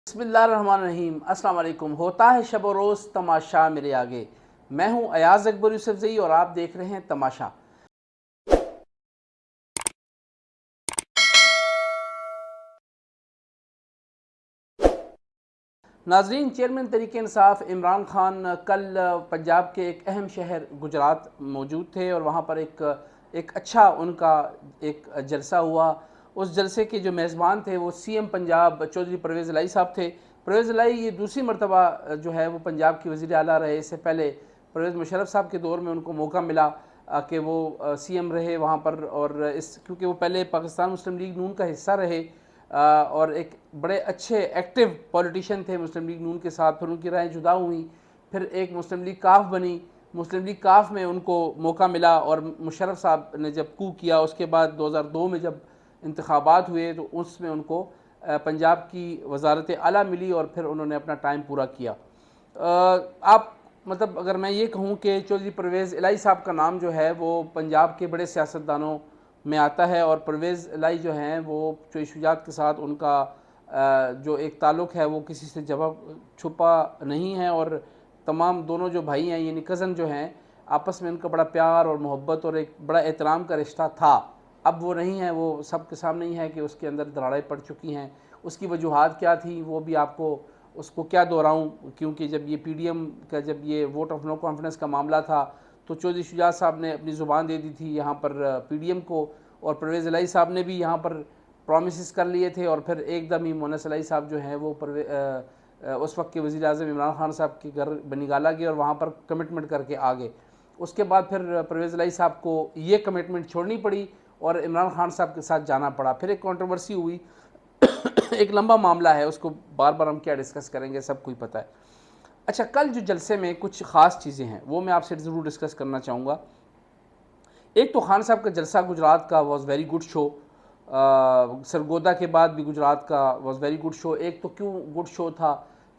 بسم اللہ الرحمن الرحیم۔ السلام علیکم۔ ہوتا ہے شب و روز تماشا میرے آگے، میں ہوں ایاز اکبر یوسفزئی اور آپ دیکھ رہے ہیں تماشا۔ ناظرین، چیئرمین تحریک انصاف عمران خان کل پنجاب کے ایک اہم شہر گجرات موجود تھے اور وہاں پر ایک اچھا ان کا ایک جلسہ ہوا۔ اس جلسے کے جو میزبان تھے وہ سی ایم پنجاب چودھری پرویز الہی صاحب تھے۔ پرویز الہی یہ دوسری مرتبہ جو ہے وہ پنجاب کی وزیر اعلیٰ رہے۔ اس سے پہلے پرویز مشرف صاحب کے دور میں ان کو موقع ملا کہ وہ سی ایم رہے وہاں پر، اور کیونکہ وہ پہلے پاکستان مسلم لیگ نون کا حصہ رہے اور ایک بڑے اچھے ایکٹیو پولیٹیشین تھے مسلم لیگ نون کے ساتھ۔ پھر ان کی رائیں جدا ہوئیں، پھر ایک مسلم لیگ کاف بنی۔ مسلم لیگ کاف میں ان کو موقع ملا اور مشرف صاحب نے جب کو کیا، اس کے بعد 2002 میں جب انتخابات ہوئے تو اس میں ان کو پنجاب کی وزارت اعلیٰ ملی اور پھر انہوں نے اپنا ٹائم پورا کیا۔ آپ اگر میں یہ کہوں کہ چودھری پرویز الہی صاحب کا نام جو ہے وہ پنجاب کے بڑے سیاستدانوں میں آتا ہے، اور پرویز الہی جو ہیں وہ چوئی شجاعت کے ساتھ ان کا جو ایک تعلق ہے وہ کسی سے چھپا نہیں ہے، اور تمام دونوں جو بھائی ہیں یعنی کزن جو ہیں آپس میں ان کا بڑا پیار اور محبت اور ایک بڑا احترام کا رشتہ تھا۔ اب وہ نہیں ہے، وہ سب کے سامنے ہی ہے کہ اس کے اندر دراڑیں پڑ چکی ہیں۔ اس کی وجوہات کیا تھی وہ بھی آپ کو اس کو کیا دہراؤں، کیونکہ جب یہ پی ڈی ایم کا جب یہ ووٹ آف نو کانفیڈنس کا معاملہ تھا تو چودھری شجاعت صاحب نے اپنی زبان دے دی تھی یہاں پر پی ڈی ایم کو، اور پرویز الہی صاحب نے بھی یہاں پر پرومسز کر لیے تھے، اور پھر ایک دم ہی مونس الہی صاحب جو ہیں وہ اس وقت کے وزیر اعظم عمران خان صاحب کے گھر بنی گالا گئے اور وہاں پر کمٹمنٹ کر کے آ گئے۔ اس کے بعد پھر پرویز الہی صاحب کو یہ کمٹمنٹ چھوڑنی پڑی اور عمران خان صاحب کے ساتھ جانا پڑا۔ پھر ایک کنٹروورسی ہوئی، ایک لمبا معاملہ ہے، اس کو بار بار ہم کیا ڈسکس کریں گے، سب کو ہی پتہ ہے۔ اچھا، کل جو جلسے میں کچھ خاص چیزیں ہیں وہ میں آپ سے ضرور ڈسکس کرنا چاہوں گا۔ ایک تو خان صاحب کا جلسہ گجرات کا was very good show, Sargodha کے بعد بھی گجرات کا واز ویری گڈ شو۔ ایک تو کیوں گڈ شو تھا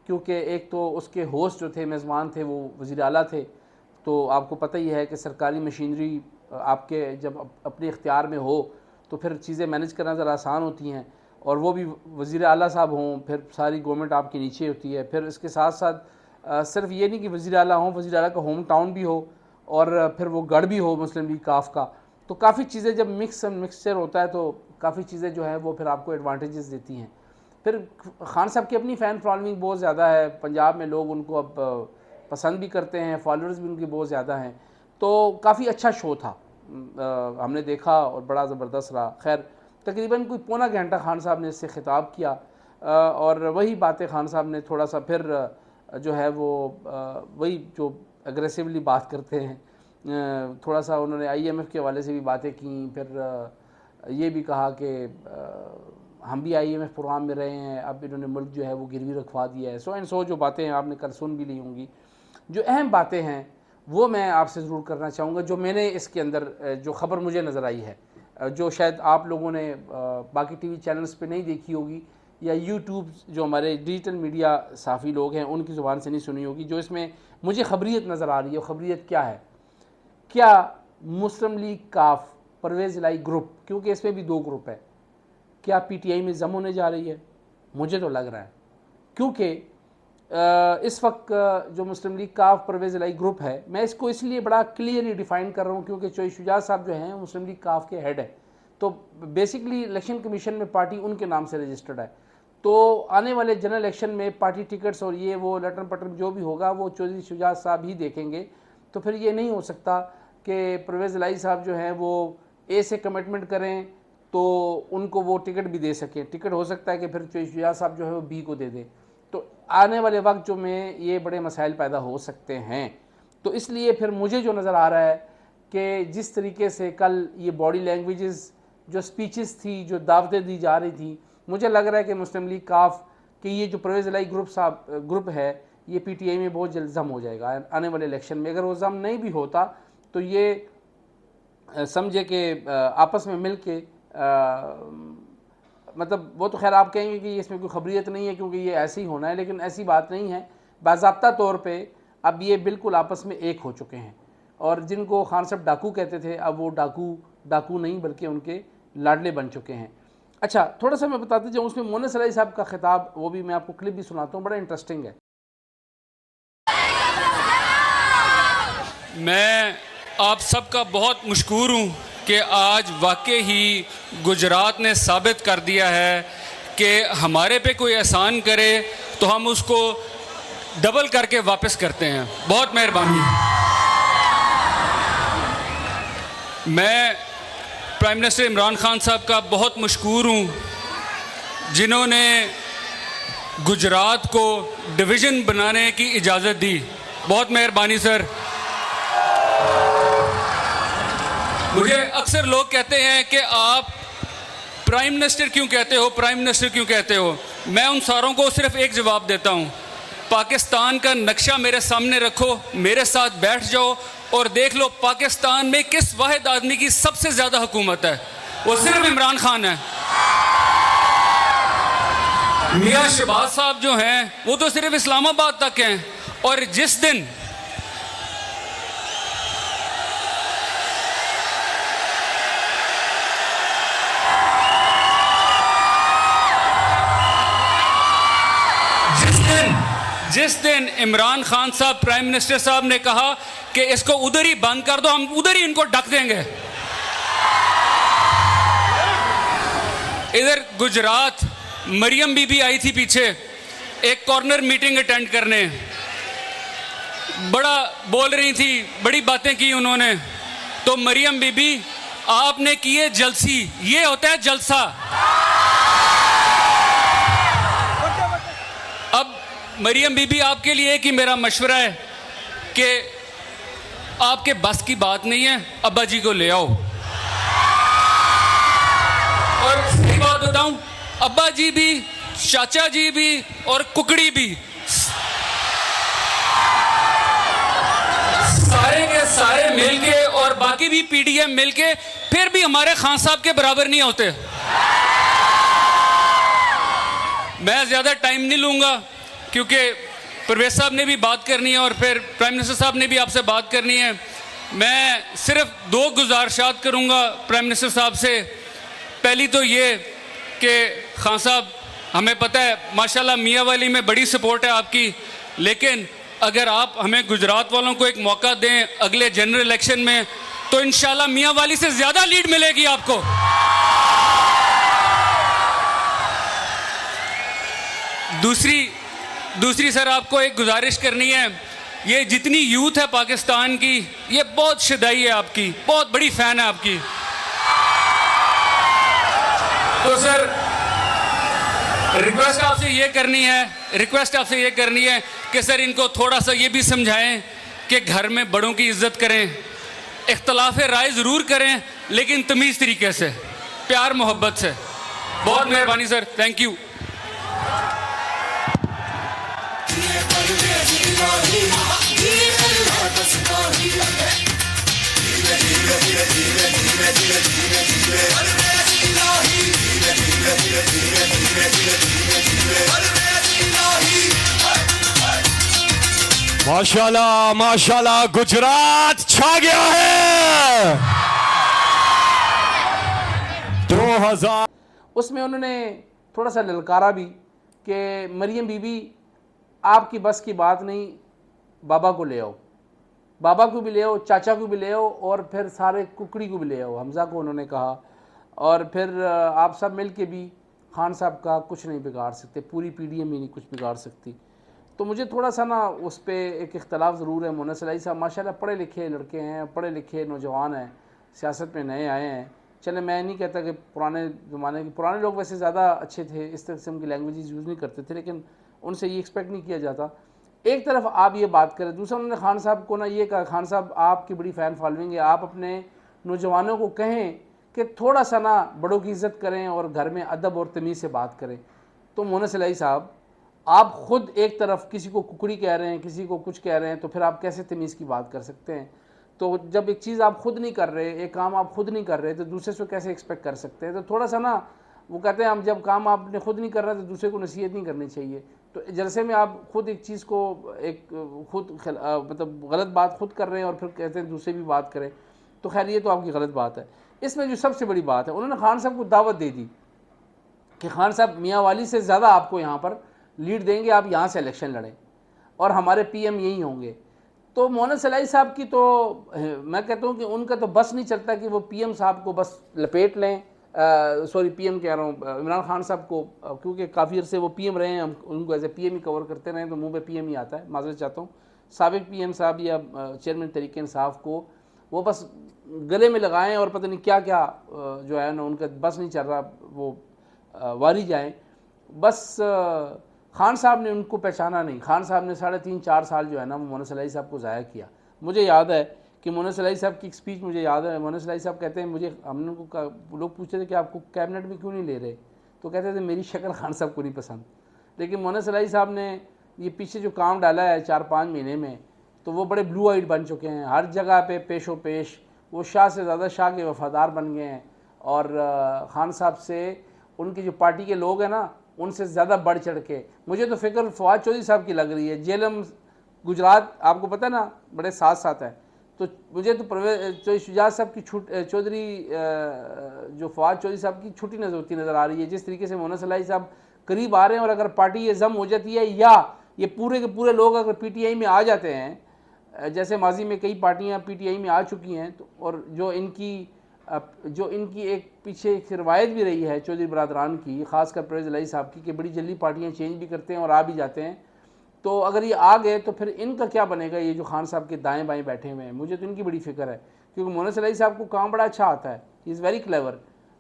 کیونکہ ایک تو اس کے ہوسٹ جو تھے، میزبان تھے، وہ وزیر اعلیٰ تھے۔ تو آپ کو پتہ ہی ہے کہ سرکاری مشینری آپ کے جب اپنے اختیار میں ہو تو پھر چیزیں مینج کرنا ذرا آسان ہوتی ہیں، اور وہ بھی وزیر اعلیٰ صاحب ہوں، پھر ساری گورنمنٹ آپ کے نیچے ہوتی ہے۔ پھر اس کے ساتھ ساتھ صرف یہ نہیں کہ وزیر اعلیٰ ہوں، وزیر اعلیٰ کا ہوم ٹاؤن بھی ہو اور پھر وہ گڑھ بھی ہو مسلم لیگ کاف کا، تو کافی چیزیں جب مکسچر ہوتا ہے تو کافی چیزیں جو ہیں وہ پھر آپ کو ایڈوانٹیجز دیتی ہیں۔ پھر خان صاحب کی اپنی فین فالوئنگ بہت زیادہ ہے، پنجاب میں لوگ ان کو اب پسند بھی کرتے ہیں، فالوورز بھی ان کی بہت زیادہ ہیں، تو کافی اچھا شو تھا، ہم نے دیکھا اور بڑا زبردست رہا۔ خیر، تقریباً کوئی پونا گھنٹہ خان صاحب نے اس سے خطاب کیا، اور وہی باتیں خان صاحب نے تھوڑا سا پھر جو ہے وہ وہی جو اگریسولی بات کرتے ہیں، تھوڑا سا انہوں نے آئی ایم ایف کے حوالے سے بھی باتیں کیں، پھر یہ بھی کہا کہ ہم بھی آئی ایم ایف پروگرام میں رہے ہیں، اب انہوں نے ملک جو ہے وہ گروی رکھوا دیا ہے، سو اینڈ سو جو باتیں ہیں آپ نے کل سن بھی لی ہوں گی۔ جو اہم باتیں ہیں وہ میں آپ سے ضرور کرنا چاہوں گا، جو میں نے اس کے اندر جو خبر مجھے نظر آئی ہے، جو شاید آپ لوگوں نے باقی ٹی وی چینلز پہ نہیں دیکھی ہوگی یا یوٹیوب جو ہمارے ڈیجیٹل میڈیا صحافی لوگ ہیں ان کی زبان سے نہیں سنی ہوگی، جو اس میں مجھے خبریت نظر آ رہی ہے۔ خبریت کیا ہے؟ کیا مسلم لیگ کاف پرویز الہی گروپ، کیونکہ اس میں بھی دو گروپ ہے، کیا پی ٹی آئی میں ضم ہونے جا رہی ہے؟ مجھے تو لگ رہا ہے، کیونکہ اس وقت جو مسلم لیگ کاف پرویز الہی گروپ ہے، میں اس کو اس لیے بڑا کلیئرلی ڈیفائن کر رہا ہوں کیونکہ چوئی شجاعت صاحب جو ہیں مسلم لیگ کاف کے ہیڈ ہے، تو بیسکلی الیکشن کمیشن میں پارٹی ان کے نام سے رجسٹرڈ ہے، تو آنے والے جنرل الیکشن میں پارٹی ٹکٹس اور یہ وہ لٹن پٹن جو بھی ہوگا وہ چودھری شجاعت صاحب ہی دیکھیں گے۔ تو پھر یہ نہیں ہو سکتا کہ پرویز الہی صاحب جو ہیں وہ اے سے کمٹمنٹ کریں تو ان کو وہ ٹکٹ بھی دے سکیں، ٹکٹ ہو سکتا ہے کہ پھر چوئی شجاعت صاحب جو ہے وہ بی کو دے دیں، تو آنے والے وقت جو میں یہ بڑے مسائل پیدا ہو سکتے ہیں۔ تو اس لیے پھر مجھے جو نظر آ رہا ہے کہ جس طریقے سے کل یہ باڈی لینگویجز جو سپیچز تھی، جو دعوتیں دی جا رہی تھیں، مجھے لگ رہا ہے کہ مسلم لیگ کاف کہ یہ جو پرویز الہی گروپ ہے یہ پی ٹی آئی میں بہت جلد ضم ہو جائے گا آنے والے الیکشن میں۔ اگر وہ ضم نہیں بھی ہوتا تو یہ سمجھے کہ آپس میں مل کے وہ تو خیر آپ کہیں گے کہ اس میں کوئی خبریت نہیں ہے کیونکہ یہ ایسے ہی ہونا ہے، لیکن ایسی بات نہیں ہے، باضابطہ طور پہ اب یہ بالکل آپس میں ایک ہو چکے ہیں، اور جن کو خان صاحب ڈاکو کہتے تھے اب وہ ڈاکو نہیں بلکہ ان کے لاڈلے بن چکے ہیں۔ اچھا تھوڑا سا میں بتاتے جاؤں، اس میں مونس علیہ صاحب کا خطاب، وہ بھی میں آپ کو کلپ بھی سناتا ہوں، بڑا انٹرسٹنگ ہے. میں آپ سب کا بہت مشکور ہوں کہ آج واقعی ہی گجرات نے ثابت کر دیا ہے کہ ہمارے پہ کوئی احسان کرے تو ہم اس کو ڈبل کر کے واپس کرتے ہیں. بہت مہربانی. میں پرائم منسٹر عمران خان صاحب کا بہت مشکور ہوں جنہوں نے گجرات کو ڈویژن بنانے کی اجازت دی. بہت مہربانی سر. مجھے اکثر لوگ کہتے ہیں کہ آپ پرائم منسٹر کیوں کہتے ہو، پرائم منسٹر کیوں کہتے ہو. میں ان ساروں کو صرف ایک جواب دیتا ہوں، پاکستان کا نقشہ میرے سامنے رکھو، میرے ساتھ بیٹھ جاؤ اور دیکھ لو پاکستان میں کس واحد آدمی کی سب سے زیادہ حکومت ہے. وہ صرف عمران خان ہے. میاں شہباز صاحب جو ہیں وہ تو صرف اسلام آباد تک ہیں. اور جس دن عمران خان صاحب پرائم منسٹر صاحب نے کہا کہ اس کو ادھر ہی بند کر دو، ہم ادھر ہی ان کو ڈک دیں گے. ادھر گجرات مریم بی بی آئی تھی پیچھے ایک کارنر میٹنگ اٹینڈ کرنے، بڑا بول رہی تھی، بڑی باتیں کی انہوں نے. تو مریم بی بی آپ نے کیے جلسی، یہ ہوتا ہے جلسہ. اب مریم بی بی آپ کے لیے ایک ہی میرا مشورہ ہے کہ آپ کے بس کی بات نہیں ہے، ابا جی کو لے آؤ. اور صحیح بات بتاؤں، ابا جی بھی، چاچا جی بھی اور ککڑی بھی سارے کے سارے مل کے اور باقی بھی پی ڈی ایم مل کے پھر بھی ہمارے خان صاحب کے برابر نہیں ہوتے. میں زیادہ ٹائم نہیں لوں گا کیونکہ پرویز صاحب نے بھی بات کرنی ہے اور پھر پرائم منسٹر صاحب نے بھی آپ سے بات کرنی ہے. میں صرف 2 گزارشات کروں گا پرائم منسٹر صاحب سے. پہلی تو یہ کہ خان صاحب ہمیں پتہ ہے ماشاءاللہ میاں والی میں بڑی سپورٹ ہے آپ کی، لیکن اگر آپ ہمیں گجرات والوں کو ایک موقع دیں اگلے جنرل الیکشن میں تو انشاءاللہ میاں والی سے زیادہ لیڈ ملے گی آپ کو. دوسری سر آپ کو ایک گزارش کرنی ہے. یہ جتنی یوتھ ہے پاکستان کی یہ بہت شدائی ہے آپ کی، بہت بڑی فین ہے آپ کی. تو سر ریکویسٹ آپ سے یہ کرنی ہے کہ سر ان کو تھوڑا سا یہ بھی سمجھائیں کہ گھر میں بڑوں کی عزت کریں، اختلاف رائے ضرور کریں لیکن تمیز طریقے سے، پیار محبت سے. بہت مہربانی سر. Thank you. ماشاءاللہ ماشاءاللہ گجرات چھا گیا ہے. 2000 اس میں انہوں نے تھوڑا سا للکارا بھی کہ مریم بی بی آپ کی بس کی بات نہیں، بابا کو لے آؤ، بابا کو بھی لے آؤ، چاچا کو بھی لے آؤ اور پھر سارے ککڑی کو بھی لے آؤ. حمزہ کو انہوں نے کہا. اور پھر آپ سب مل کے بھی خان صاحب کا کچھ نہیں بگاڑ سکتے، پوری پی ڈی ایم ہی نہیں کچھ بگاڑ سکتی. تو مجھے تھوڑا سا نا اس پہ ایک اختلاف ضرور ہے. مونس علیہ صاحب ماشاءاللہ پڑھے لکھے لڑکے ہیں، پڑھے لکھے نوجوان ہیں، سیاست میں نئے آئے ہیں. چلے میں نہیں کہتا کہ پرانے زمانے کے پرانے لوگ ویسے زیادہ اچھے تھے، اس قسم کی لینگویجز یوز نہیں کرتے تھے، لیکن ان سے یہ ایکسپیکٹ نہیں کیا جاتا. ایک طرف آپ یہ بات کریں، دوسرا انہوں نے خان صاحب کو نا یہ کہا، خان صاحب آپ کی بڑی فین فالوئنگ ہے، آپ اپنے نوجوانوں کو کہیں کہ تھوڑا سا نا بڑوں کی عزت کریں اور گھر میں ادب اور تمیز سے بات کریں. تو مونس علیہ صاحب آپ خود ایک طرف کسی کو ککڑی کہہ رہے ہیں، کسی کو کچھ کہہ رہے ہیں، تو پھر آپ کیسے تمیز کی بات کر سکتے ہیں؟ تو جب ایک چیز آپ خود نہیں کر رہے، ایک کام آپ خود نہیں کر رہے، تو دوسرے سے کیسے ایکسپیکٹ کر سکتے ہیں؟ تو تھوڑا سا نا وہ کہتے ہیں ہم جب کام آپ نے خود نہیں کر رہا تو دوسرے کو نصیحت نہیں کرنی چاہیے. تو جلسے میں آپ خود ایک چیز کو ایک خود مطلب غلط بات خود کر رہے ہیں اور پھر کہتے ہیں دوسرے بھی بات کریں. تو خیر یہ تو آپ کی غلط بات ہے. اس میں جو سب سے بڑی بات ہے، انہوں نے خان صاحب کو دعوت دے دی کہ خان صاحب میاں والی سے زیادہ آپ کو یہاں پر لیڈ دیں گے، آپ یہاں سے الیکشن لڑیں اور ہمارے پی ایم یہی ہوں گے. تو مولانا صلاحی صاحب کی تو میں کہتا ہوں کہ ان کا تو بس نہیں چلتا کہ وہ پی ایم صاحب کو بس لپیٹ لیں، سوری پی ایم کہہ رہا ہوں عمران خان صاحب کو، کیونکہ کافی عرصے وہ پی ایم رہے ہیں، ہم ان کو ایز اے پی ایم ہی کور کرتے رہے ہیں تو منہ پہ پی ایم ہی آتا ہے، معذرت چاہتا ہوں. سابق پی ایم صاحب یا چیئرمین تحریک انصاف کو وہ بس گلے میں لگائیں اور پتہ نہیں کیا کیا جو ہے نا ان کا بس نہیں چل رہا، وہ واری جائیں. بس خان صاحب نے ان کو پہچانا نہیں. خان صاحب نے 3.5-4 سال جو ہے نا وہ مولانا صلاحی صاحب کو ضائع کیا. مجھے یاد ہے کہ مولانا صلاحی صاحب کی ایک اسپیچ مجھے یاد ہے. مولانا صلاحی صاحب کہتے ہیں مجھے، ہم نے لوگ پوچھتے تھے کہ آپ کو کیبنٹ میں کیوں نہیں لے رہے، تو کہتے تھے میری شکل خان صاحب کو نہیں پسند. لیکن مولانا صلاحی صاحب نے یہ پیچھے جو کام ڈالا ہے 4-5 مہینے میں، تو وہ بڑے بلو آئیڈ بن چکے ہیں، ہر جگہ پہ پیش و پیش وہ شاہ سے زیادہ شاہ کے وفادار بن گئے ہیں. اور خان صاحب سے ان کی جو پارٹی کے لوگ ہیں نا ان سے زیادہ بڑھ چڑھ کے، مجھے تو فکر فواد چودھری صاحب کی لگ رہی ہے. جیلم گجرات آپ کو پتہ نا بڑے ساتھ ساتھ ہیں، تو مجھے تو شجاعت صاحب کی چودھری جو فواد چودھری صاحب کی چھٹی نظر آ رہی ہے. جس طریقے سے مولانا صلاحی صاحب قریب آ رہے ہیں، اور اگر پارٹی یہ ضم ہو جاتی ہے یا یہ پورے کے پورے لوگ اگر پی ٹی آئی میں آ جاتے ہیں، جیسے ماضی میں کئی پارٹیاں پی ٹی آئی میں آ چکی ہیں، تو اور جو ان کی ایک پیچھے ایک روایت بھی رہی ہے چودھری برادران کی، خاص کر پرویز الہی صاحب کی، کہ بڑی جلدی پارٹیاں چینج بھی کرتے ہیں اور آ بھی جاتے ہیں. تو اگر یہ آ گئے تو پھر ان کا کیا بنے گا، یہ جو خان صاحب کے دائیں بائیں بیٹھے ہوئے ہیں. مجھے تو ان کی بڑی فکر ہے، کیونکہ مولانا صلاحی صاحب کو کام بڑا اچھا آتا ہے. ہی از ویری کلیور،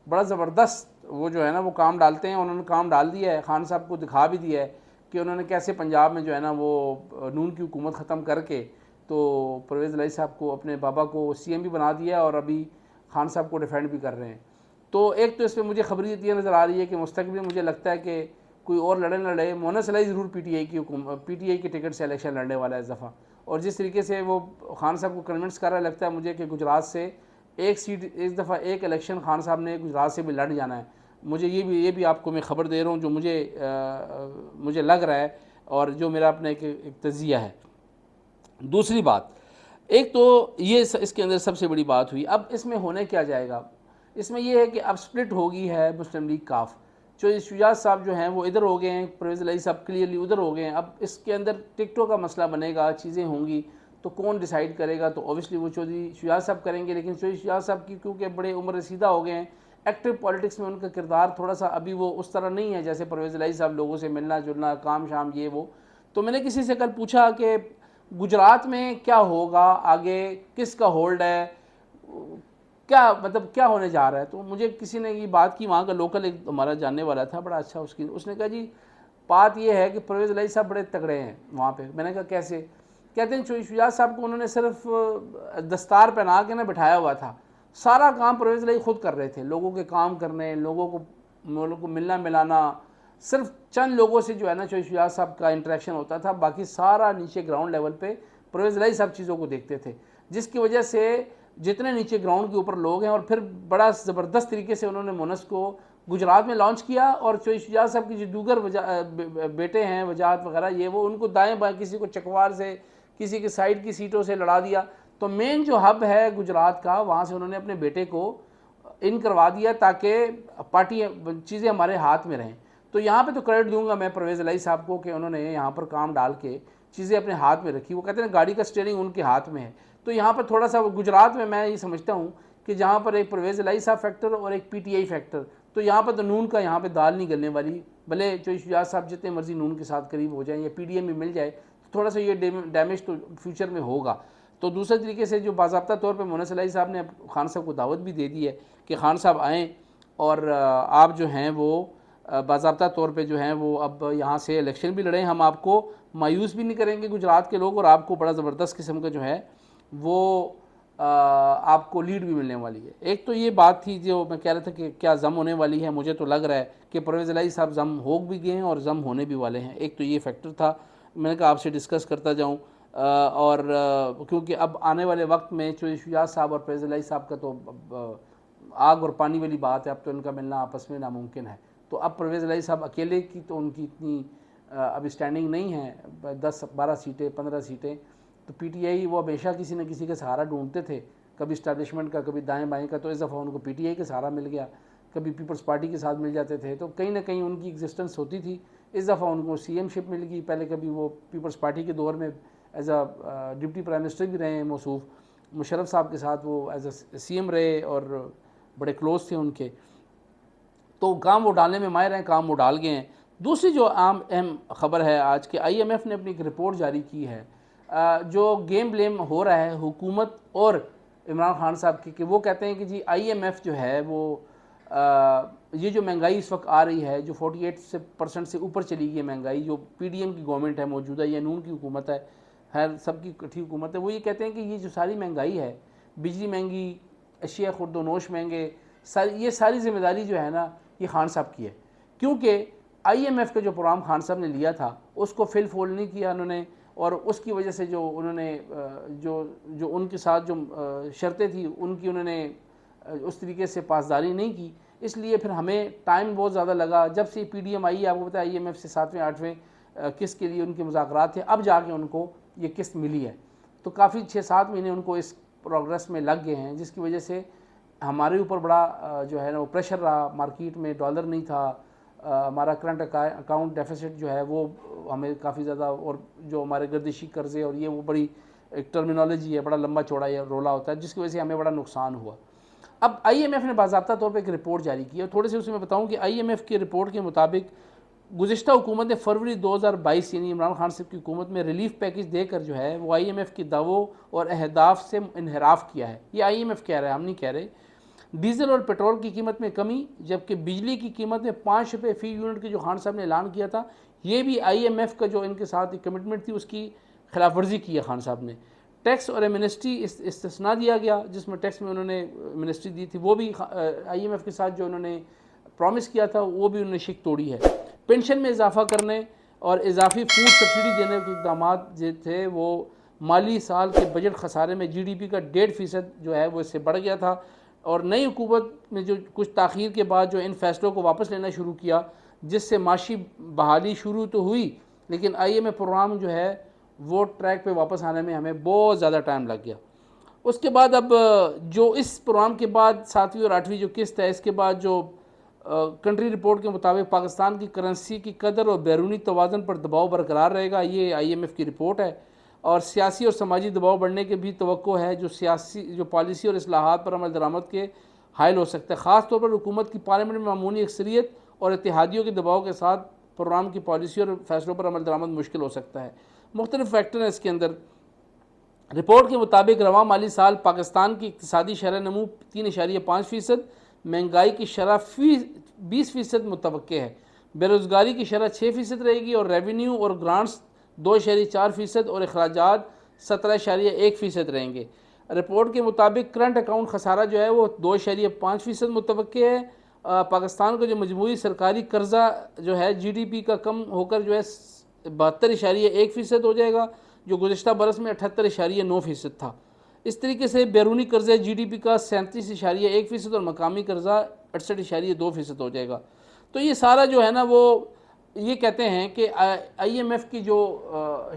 بڑا زبردست وہ جو ہے نا وہ کام ڈالتے ہیں. انہوں نے کام ڈال دیا ہے، خان صاحب کو دکھا بھی دیا ہے کہ انہوں نے کیسے پنجاب میں جو ہے نا وہ نون کی حکومت ختم کر کے تو پرویز الہی صاحب کو، اپنے بابا کو سی ایم بھی بنا دیا اور ابھی خان صاحب کو ڈیفینڈ بھی کر رہے ہیں. تو ایک تو اس پہ مجھے خبریت یہ نظر آ رہی ہے کہ مستقبل میں مجھے لگتا ہے کہ کوئی اور لڑے مولانا صلاحی ضرور پی ٹی آئی کی ٹکٹ سے الیکشن لڑنے والا ہے اس دفعہ. اور جس طریقے سے وہ خان صاحب کو کنونس کر رہا ہے، لگتا ہے مجھے کہ گجرات سے ایک سیٹ اس دفعہ ایک الیکشن خان صاحب نے گجرات سے بھی لڑ جانا ہے. مجھے یہ بھی آپ کو میں خبر دے رہا ہوں جو مجھے لگ رہا ہے اور جو میرا اپنا ایک تجزیہ ہے. دوسری بات، ایک تو یہ اس کے اندر سب سے بڑی بات ہوئی. اب اس میں ہونے کیا جائے گا، اس میں یہ ہے کہ اب سپلٹ ہو گئی ہے مسلم لیگ کاف. شجاعت صاحب جو ہیں وہ ادھر ہو گئے ہیں، پرویز الہی صاحب کلیئرلی ادھر ہو گئے ہیں. اب اس کے اندر ٹکٹوں کا مسئلہ بنے گا، چیزیں ہوں گی تو کون ڈیسائیڈ کرے گا، تو اوبیسلی وہ چودھری شجاعت صاحب کریں گے. لیکن چودھری شجاعت صاحب کی کیونکہ بڑے عمر رسیدہ ہو گئے ہیں، ایکٹیو پالیٹکس میں ان کا کردار تھوڑا سا ابھی وہ اس طرح نہیں ہے جیسے پرویز الہی صاحب، لوگوں سے ملنا جلنا، کام شام یہ وہ. تو میں نے کسی سے کل پوچھا کہ گجرات میں کیا ہوگا آگے، کس کا ہولڈ ہے، کیا مطلب کیا ہونے جا رہا ہے. تو مجھے کسی نے یہ بات کی، وہاں کا لوکل ایک ہمارا جاننے والا تھا بڑا اچھا، اس نے کہا جی بات یہ ہے کہ پرویز الہی صاحب بڑے تگڑے ہیں وہاں پہ. میں نے کہا کیسے؟ کہتے ہیں شجاعت صاحب کو انہوں نے صرف دستار پہنا کے نہ بٹھایا ہوا تھا، سارا کام پرویز الہی خود کر رہے تھے، لوگوں کے کام کرنے، لوگوں کو ملنا ملانا. صرف چند لوگوں سے جو ہے نا شجاعت صاحب کا انٹریکشن ہوتا تھا، باقی سارا نیچے گراؤنڈ لیول پہ پرویز الہی صاحب چیزوں کو دیکھتے تھے. جس کی وجہ سے جتنے نیچے گراؤنڈ کے اوپر لوگ ہیں، اور پھر بڑا زبردست طریقے سے انہوں نے مونس کو گجرات میں لانچ کیا. اور شجاعت صاحب کی جو دیگر بیٹے ہیں وجاہت وغیرہ یہ وہ، ان کو دائیں بائیں کسی کو چکوال سے، کسی کے سائیڈ کی سیٹوں سے لڑا دیا. تو مین جو ہب ہے گجرات کا، وہاں سے انہوں نے اپنے بیٹے کو ان کروا دیا تاکہ پارٹی چیزیں ہمارے ہاتھ میں رہیں. تو یہاں پہ تو کریڈٹ دوں گا میں پرویز الہی صاحب کو کہ انہوں نے یہاں پر کام ڈال کے چیزیں اپنے ہاتھ میں رکھی. وہ کہتے ہیں گاڑی کا اسٹیئرنگ ان کے ہاتھ میں ہے. تو یہاں پر تھوڑا سا گجرات میں میں یہ سمجھتا ہوں کہ جہاں پر ایک پرویز الہی صاحب فیکٹر اور ایک پی ٹی آئی فیکٹر، تو یہاں پر تو نون کا یہاں پہ دال نہیں گلنے والی. بھلے شجاعت صاحب جتنے مرضی نون کے ساتھ قریب ہو جائیں یا پی ڈی ایم میں مل جائے، تو تھوڑا سا یہ ڈیمیج تو فیوچر میں ہوگا. تو دوسرے طریقے سے جو باضابطہ طور پہ مولانا صلاحی صاحب نے خان صاحب کو دعوت بھی دے دی ہے کہ خان صاحب آئیں اور آپ جو ہیں وہ باضابطہ طور پہ جو ہیں وہ اب یہاں سے الیکشن بھی لڑیں. ہم آپ کو مایوس بھی نہیں کریں گے گجرات کے لوگ، اور آپ کو بڑا زبردست قسم کا جو ہے وہ آپ کو لیڈ بھی ملنے والی ہے. ایک تو یہ بات تھی جو میں کہہ رہا تھا کہ کیا ضم ہونے والی ہے. مجھے تو لگ رہا ہے کہ پرویز الہی صاحب ضم ہو بھی گئے ہیں اور ضم ہونے بھی والے ہیں. ایک تو یہ فیکٹر تھا، میں نے کہا آپ سے ڈسکس کرتا جاؤں. اور کیونکہ اب آنے والے وقت میں شجاعت صاحب اور پرویز الہی صاحب کا تو آگ اور پانی والی بات ہے، اب تو ان کا ملنا آپس میں ناممکن ہے. تو اب پرویز الہی صاحب اکیلے کی تو ان کی اتنی اب اسٹینڈنگ نہیں ہے، 10-12 سیٹیں 15 سیٹیں. تو پی ٹی آئی وہ ہمیشہ کسی نہ کسی کا سہارا ڈھونڈتے تھے، کبھی اسٹیبلشمنٹ کا، کبھی دائیں بائیں کا. تو اس دفعہ ان کو پی ٹی آئی کا سہارا مل گیا. کبھی پیپلز پارٹی کے ساتھ مل جاتے تھے، تو کہیں نہ کہیں ان کی ایگزسٹنس ہوتی تھی. اس دفعہ ان کو سی ایم شپ مل گئی. پہلے کبھی وہ پیپلز پارٹی کے دور میں as a deputy prime minister بھی رہے ہیں موصوف. مشرف صاحب کے ساتھ وہ ایز اے سی ایم رہے اور بڑے کلوز تھے ان کے. تو کام وہ ڈالنے میں ماہر ہیں، کام وہ ڈال گئے ہیں. دوسری جو عام اہم خبر ہے آج کے، آئی ایم ایف نے اپنی ایک رپورٹ جاری کی ہے جو گیم بلیم ہو رہا ہے حکومت اور عمران خان صاحب کی، کہ وہ کہتے ہیں کہ جی آئی ایم ایف جو ہے وہ یہ جو مہنگائی اس وقت آ رہی ہے جو 48% سے اوپر چلی گئی مہنگائی، جو پی ڈی ایم کی گورنمنٹ ہے موجودہ یا نون کی حکومت ہے، خیر سب کی کٹھی حکومت ہے، وہ یہ کہتے ہیں کہ یہ جو ساری مہنگائی ہے، بجلی مہنگی، اشیاء خورد و نوش مہنگے، یہ ساری ذمہ داری جو ہے نا یہ خان صاحب کی ہے. کیونکہ آئی ایم ایف کا جو پروگرام خان صاحب نے لیا تھا اس کو فل فول نہیں کیا انہوں نے، اور اس کی وجہ سے جو انہوں نے جو ان کے ساتھ جو شرطیں تھیں ان کی انہوں نے اس طریقے سے پاسداری نہیں کی. اس لیے پھر ہمیں ٹائم بہت زیادہ لگا. جب سے پی ڈی ایم آئی ہے، آپ کو پتہ ہے آئی ایم ایف سے 7ویں 8ویں قسط کے لیے ان کے مذاکرات تھے، اب جا کے ان کو یہ قسط ملی ہے. تو کافی 6-7 مہینے ان کو اس پروگرس میں لگ گئے ہیں، جس کی وجہ سے ہمارے اوپر بڑا جو ہے نا وہ پریشر رہا. مارکیٹ میں ڈالر نہیں تھا، ہمارا کرنٹ اکاؤنٹ ڈیفیسٹ جو ہے وہ ہمیں کافی زیادہ، اور جو ہمارے گردشی قرضے اور یہ وہ بڑی ایک ٹرمینالوجی ہے، بڑا لمبا چوڑا یہ رولا ہوتا ہے، جس کی وجہ سے ہمیں بڑا نقصان ہوا. اب آئی ایم ایف نے باضابطہ طور پہ ایک رپورٹ جاری کی ہے، اور تھوڑے سے اسے میں بتاؤں کہ آئی ایم ایف کی رپورٹ کے مطابق گزشتہ حکومت نے فروری 2022 یعنی عمران خان صاحب کی حکومت میں ریلیف پیکج دے کر جو ہے وہ آئی ایم ایف کے دعووں اور اہداف سے انحراف کیا ہے. یہ آئی ایم ایف کہہ رہا ہے، ہم نہیں کہہ رہے. ڈیزل اور پیٹرول کی قیمت میں کمی، جبکہ بجلی کی قیمت میں 5 روپے فی یونٹ کی جو خان صاحب نے اعلان کیا تھا، یہ بھی آئی ایم ایف کا جو ان کے ساتھ ایک کمٹمنٹ تھی اس کی خلاف ورزی کی ہے خان صاحب نے. ٹیکس اور ایمنسٹی استثناء دیا گیا، جس میں ٹیکس میں انہوں نے ایمنسٹی دی تھی، وہ بھی آئی ایم ایف کے ساتھ جو انہوں نے پرومس کیا تھا وہ بھی انہوں نے شک توڑی ہے. پینشن میں اضافہ کرنے اور اضافی فوڈ سبسڈی دینے کے اقدامات جو تھے وہ مالی سال کے بجٹ خسارے میں جی ڈی پی کا 1.5% جو ہے وہ اس سے بڑھ گیا تھا. اور نئی حکومت میں جو کچھ تاخیر کے بعد جو ان فیصلوں کو واپس لینا شروع کیا، جس سے معاشی بحالی شروع تو ہوئی، لیکن آئی ایم ایف پروگرام جو ہے وہ ٹریک پہ واپس آنے میں ہمیں بہت زیادہ ٹائم لگ گیا. اس کے بعد اب جو اس پروگرام کے بعد 7ویں اور 8ویں جو قسط ہے، اس کے بعد جو کنٹری رپورٹ کے مطابق پاکستان کی کرنسی کی قدر اور بیرونی توازن پر دباؤ برقرار رہے گا. یہ آئی ایم ایف کی رپورٹ ہے. اور سیاسی اور سماجی دباؤ بڑھنے کے بھی توقع ہے، جو پالیسی اور اصلاحات پر عمل درآمد کے حائل ہو سکتا ہے. خاص طور پر حکومت کی پارلیمنٹ میں معمولی اکثریت اور اتحادیوں کے دباؤ کے ساتھ پروگرام کی پالیسی اور فیصلوں پر عمل درآمد مشکل ہو سکتا ہے. مختلف فیکٹر ہیں اس کے اندر. رپورٹ کے مطابق رواں مالی سال پاکستان کی اقتصادی شرح نمو 3.5%، مہنگائی کی شرح 20% متوقع ہے، بے روزگاری کی شرح 6% رہے گی، اور ریونیو اور گرانٹس 2.4% اور اخراجات 17.1% رہیں گے. رپورٹ کے مطابق کرنٹ اکاؤنٹ خسارہ جو ہے وہ 2.5% متوقع ہے. پاکستان کا جو مجموعی سرکاری قرضہ جو ہے جی ڈی پی کا کم ہو کر جو ہے 72.1% ہو جائے گا، جو گزشتہ برس میں 78.9% تھا. اس طریقے سے بیرونی قرضہ جی ڈی پی کا 37.1% اور مقامی قرضہ 68.2% ہو جائے گا. تو یہ سارا جو ہے نا وہ یہ کہتے ہیں کہ آئی ایم ایف کی جو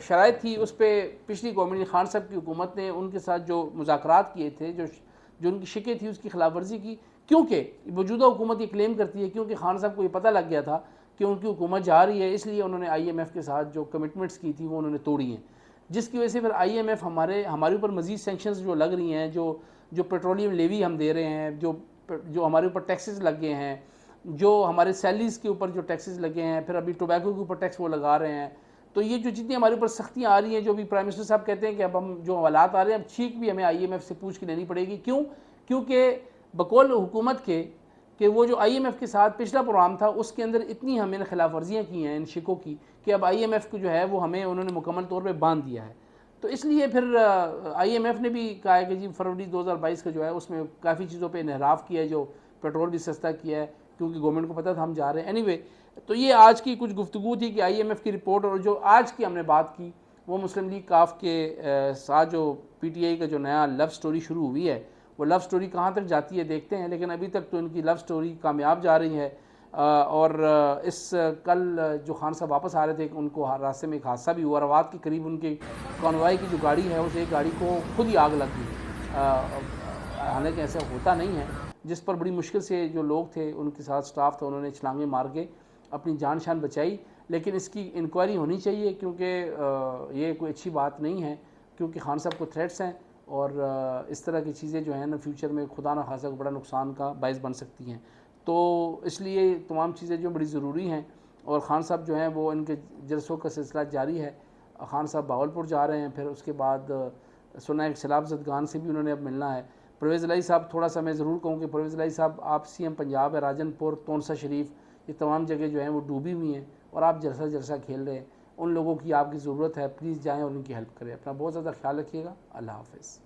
شرائط تھی اس پہ پچھلی گورنمنٹ خان صاحب کی حکومت نے ان کے ساتھ جو مذاکرات کیے تھے، جو ان کی شکیں تھی اس کی خلاف ورزی کی. کیونکہ موجودہ حکومت یہ کلیم کرتی ہے کیونکہ خان صاحب کو یہ پتہ لگ گیا تھا کہ ان کی حکومت جا رہی ہے، اس لیے انہوں نے آئی ایم ایف کے ساتھ جو کمٹمنٹس کی تھی وہ انہوں نے توڑی ہیں، جس کی وجہ سے پھر آئی ایم ایف ہمارے اوپر مزید سینکشنز جو لگ رہی ہیں، جو پیٹرولیم لیوی ہم دے رہے ہیں، جو ہمارے اوپر ٹیکسز لگے ہیں، جو ہمارے سیلریز کے اوپر جو ٹیکسز لگے ہیں، پھر ابھی ٹوبیکو کے اوپر ٹیکس وہ لگا رہے ہیں. تو یہ جو جتنی ہمارے اوپر سختیاں آ رہی ہیں، جو بھی پرائم منسٹر صاحب کہتے ہیں کہ اب ہم جو حالات آ رہے ہیں اب چھینک بھی ہمیں آئی ایم ایف سے پوچھ کے لینی پڑے گی. کیونکہ بقول حکومت کے کہ وہ جو آئی ایم ایف کے ساتھ پچھلا پروگرام تھا اس کے اندر اتنی ہمیں نے خلاف ورزیاں کی ہیں ان شکوں کی کہ اب آئی ایم ایف کو جو ہے وہ ہمیں انہوں نے مکمل طور پہ باندھ دیا ہے. تو اس لیے پھر آئی ایم ایف نے بھی کہا ہے کہ جی فروری 2022 کا جو ہے اس میں کافی چیزوں پہ انحراف کیا ہے، جو پیٹرول بھی سستا کیا ہے کیونکہ گورنمنٹ کو پتہ تھا ہم جا رہے ہیں. اینی وے تو یہ آج کی کچھ گفتگو تھی کہ آئی ایم ایف کی رپورٹ، اور جو آج کی ہم نے بات کی وہ مسلم لیگ کاف کے ساتھ جو پی ٹی آئی کا جو نیا لو سٹوری شروع ہوئی ہے، وہ لو سٹوری کہاں تک جاتی ہے دیکھتے ہیں. لیکن ابھی تک تو ان کی لو سٹوری کامیاب جا رہی ہے. اور کل جو خان صاحب واپس آ رہے تھے ان کو راستے میں ایک حادثہ بھی ہوا. روات کے قریب ان کے کانوائی کی جو گاڑی ہے اس ایک گاڑی کو خود ہی آگ لگ گئی. حالانکہ ایسا ہوتا نہیں ہے، جس پر بڑی مشکل سے جو لوگ تھے ان کے ساتھ سٹاف تھا، انہوں نے چھلانگیں مار کے اپنی جان شان بچائی. لیکن اس کی انکوائری ہونی چاہیے، کیونکہ یہ کوئی اچھی بات نہیں ہے، کیونکہ خان صاحب کو تھریٹس ہیں اور اس طرح کی چیزیں جو ہیں نا فیوچر میں خدا نہ خاصہ کو بڑا نقصان کا باعث بن سکتی ہیں. تو اس لیے تمام چیزیں جو بڑی ضروری ہیں. اور خان صاحب جو ہیں وہ ان کے جلسوں کا سلسلہ جاری ہے. خان صاحب بہاولپور جا رہے ہیں، پھر اس کے بعد سنا ہے سیلاب زدگان سے بھی انہوں نے اب ملنا ہے. پرویز الہی صاحب، تھوڑا سا میں ضرور کہوں کہ پرویز الہی صاحب آپ سی ایم پنجاب ہے، راجن پور، تونسا شریف، یہ تمام جگہ جو ہیں وہ ڈوبی ہوئی ہیں اور آپ جلسہ کھیل رہے ہیں. ان لوگوں کی آپ کی ضرورت ہے، پلیز جائیں اور ان کی ہیلپ کریں. اپنا بہت زیادہ خیال رکھیے گا. اللہ حافظ.